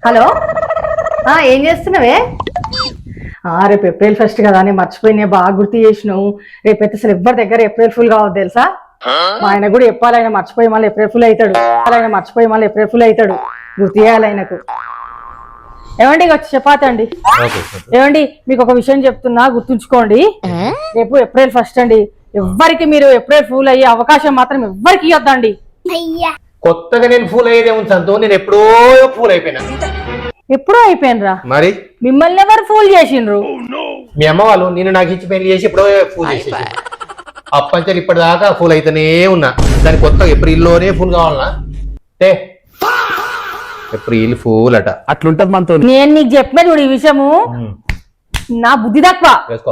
Hello ఏం చేస్తున్నావే? రేపు ఏప్రిల్ ఫస్ట్ కదా అని మర్చిపోయినా, బాగా గుర్తు చేసినావు. రేపైతే అసలు ఎవరి దగ్గర ఏప్రిల్ ఫుల్ కావద్దు తెలుసా? మా ఆయన కూడా చెప్పాలి, ఆయన మర్చిపోయి మళ్ళీ ఏప్రిల్ ఫుల్ అవుతాడు. గుర్తు చేయాలి ఆయనకు. ఏమండి వచ్చి చపాతి అండి. ఏమండి మీకు ఒక విషయం చెప్తున్నా, గుర్తుంచుకోండి. రేపు ఏప్రిల్ ఫస్ట్ అండి. ఎవ్వరికి మీరు ఏప్రిల్ ఫూల్ అయ్యే అవకాశం మాత్రం ఎవ్వరికి ఇవ్వద్దండి. కొత్తగా నేను ఫూల్ అయ్యేదే ఉంచంతో నేను ఎప్పుడో ఫూల్ అయిపోయినా. ఎప్పుడో అయిపోయినరా? మరి మిమ్మల్ని ఎవరు ఫూల్ చేసిండ్రు? మీ అమ్మ వాళ్ళు నేను నాకు ఇచ్చి పెళ్లి చేసి ఎప్పుడో ఫూల్ చేసేసి అప్పంచలు ఇప్పటిదాకా ఫూల్ అయితేనే ఉన్నా. దాని కొత్తగా ఏప్రిల్లోనే ఫుల్ కావాలనా? ఏప్రిల్ ఫూల్ అట అట్లుంటది మనతో. నేను నీకు చెప్పిన చూడు ఈ విషయము, నా బుద్ధి తక్కువ. వేసుకో